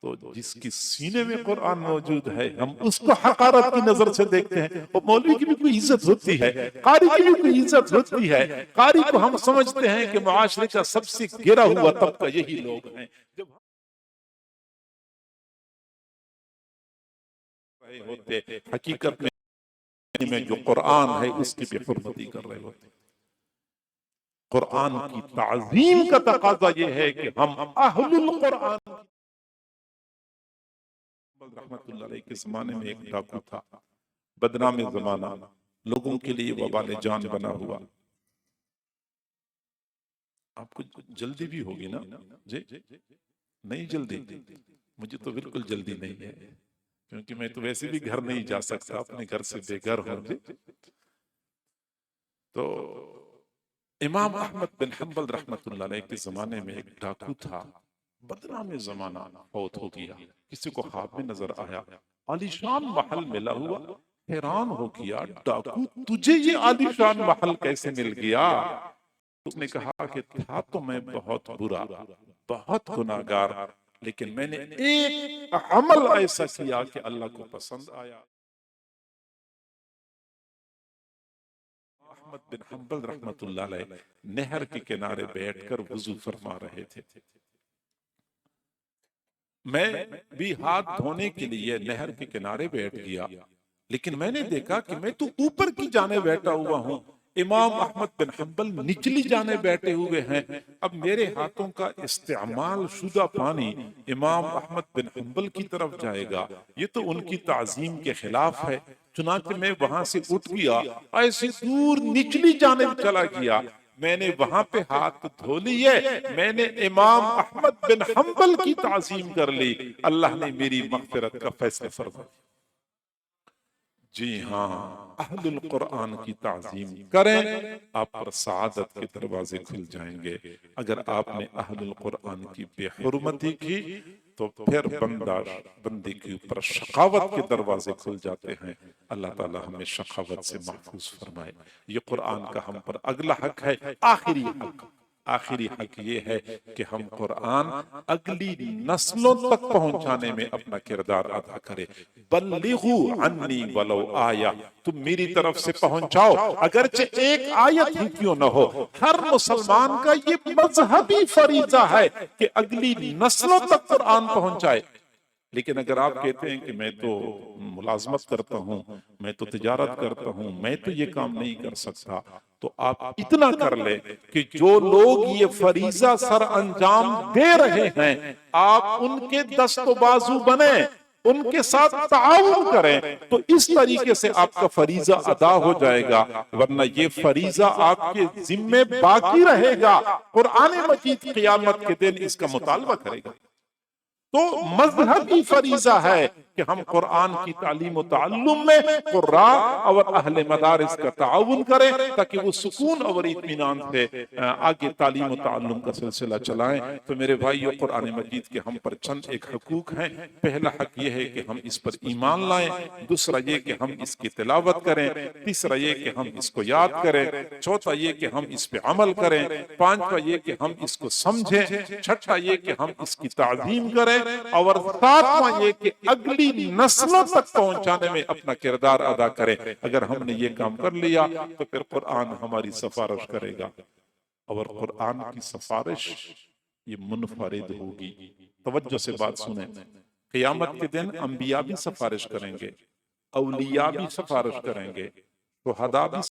تو جس کی سینے میں قرآن موجود ہے ہم اس کو حقارت کی نظر سے دیکھتے ہیں۔ اور مولوی کی بھی کوئی عزت ہوتی ہے، قاری کی بھی کوئی عزت ہوتی ہے، قاری کو ہم سمجھتے ہیں کہ معاشرے کا سب سے گرا ہوا طبقہ یہی لوگ ہیں۔ جب ہوتے حقیقت میں جو قرآن ہے اس کی بے حرمتی کر رہے ہوتے۔ قرآن کی تعظیم کا تقاضا یہ ہے کہ ہم اہل القرآن رحمت اللہ علیہ کے زمانے میں ایک ڈاکو تھا، بدنام زمانہ، لوگوں کے لیے وبال جان بنا ہوا۔ آپ کو جلدی بھی ہوگی نا جی؟ نہیں جلدی؟ مجھے تو بالکل جلدی نہیں ہے، کیونکہ میں تو ویسے بھی گھر نہیں جا سکتا، اپنے گھر سے بے گھر ہوں جی۔ تو امام احمد بن حنبل رحمت اللہ علیہ کے زمانے میں ایک ڈاکو تھا، بدنام زمانہ، فوت ہو گیا۔ کسی کو خواب میں نظر آیا، عالیشان محل ملا ہوا، حیران ہو گیا، ڈاکو تجھے یہ عالیشان محل کیسے مل گیا؟ اس نے کہا کہ تھا تو میں بہت برا، بہت گناہگار، لیکن میں نے ایک عمل ایسا کیا کہ اللہ کو پسند آیا۔ احمد بن حنبل رحمت اللہ علیہ نہر کے کنارے بیٹھ کر وضو فرما رہے تھے۔ میں بھی ہاتھ دھونے کے لیے نہر کے کنارے بیٹھ گیا، لیکن میں نے دیکھا کہ میں تو اوپر کی جانب بیٹھا ہوا ہوں، امام احمد بن حنبل نچلی جانب بیٹھے ہوئے ہیں۔ اب میرے ہاتھوں کا استعمال شدہ پانی امام احمد بن حنبل کی طرف جائے گا، یہ تو ان کی تعظیم کے خلاف ہے۔ چنانچہ میں وہاں سے اٹھ گیا، ایسی دور نچلی جانب چلا گیا، میں نے وہاں پہ ہاتھ دھو لیے، میں نے امام احمد بن حنبل کی تعظیم کر لی، اللہ نے میری مغفرت کا فیصلہ فرمایا۔ جی ہاں، اہل القرآن کی تعظیم کریں، آپ پر سعادت کے دروازے کھل جائیں گے۔ اگر آپ نے اہل القرآن کی بے حرمتی کی تو پھر بندے کے اوپر شقاوت کے دروازے کھل جاتے ہیں۔ اللہ تعالی ہمیں شقاوت سے محفوظ فرمائے۔ یہ قرآن کا ہم پر اگلا حق ہے، آخری حق یہ ہے کہ ہم قرآن اگلی نسلوں تک پہنچانے میں اپنا کردار ادا کرے۔ بلغوا عنی ولو آیہ، تم میری طرف سے پہنچاؤ، اگرچہ ایک آیت ہی کیوں نہ ہو۔ ہر مسلمان کا یہ مذہبی فریضہ ہے کہ اگلی نسلوں تک قرآن پہنچائے۔ لیکن اگر آپ کہتے ہیں کہ میں تو ملازمت کرتا ہوں، میں تو تجارت کرتا ہوں، میں تو یہ کام نہیں کر سکتا، تو آپ اتنا کر لیں کہ جو لوگ یہ فریضہ سر انجام دے رہے ہیں، آپ ان کے دست و بازو بنیں، ان کے ساتھ تعاون کریں، تو اس طریقے سے آپ کا فریضہ ادا ہو جائے گا، ورنہ یہ فریضہ آپ کے ذمے باقی رہے گا۔ قرآن مجید قیامت کے دن اس کا مطالبہ کرے گا۔ تو مذہبی فریضہ ہے کہ ہم قرآن کی تعلیم و تعلم میں قراء اور اہل مدارس کا تعاون کریں، تاکہ وہ سکون اور اطمینان سے آگے تعلیم و تعلم کا سلسلہ چلائیں۔ تو میرے بھائیو، قرآن مجید کے ہم پر چند ایک حقوق ہیں۔ پہلا حق یہ ہے کہ ہم اس پر ایمان لائیں، دوسرا یہ کہ ہم اس کی تلاوت کریں، تیسرا یہ کہ ہم اس کو یاد کریں، چوتھا یہ کہ ہم اس پہ عمل کریں، پانچواں یہ کہ ہم اس کو سمجھیں، چھٹا یہ کہ ہم اس کی تعظیم کریں، اور ساتواں یہ کہ اگلی نسلوں تک پہنچانے میں اپنا کردار ادا کریں۔ اگر ہم نے یہ کام کر لیا تو پھر قرآن ہماری سفارش کرے گا، اور قرآن کی سفارش یہ منفرد ہوگی۔ توجہ سے بات سنیں، قیامت کے دن انبیاء بھی سفارش کریں گے، اولیاء بھی سفارش کریں گے، شہداء بھی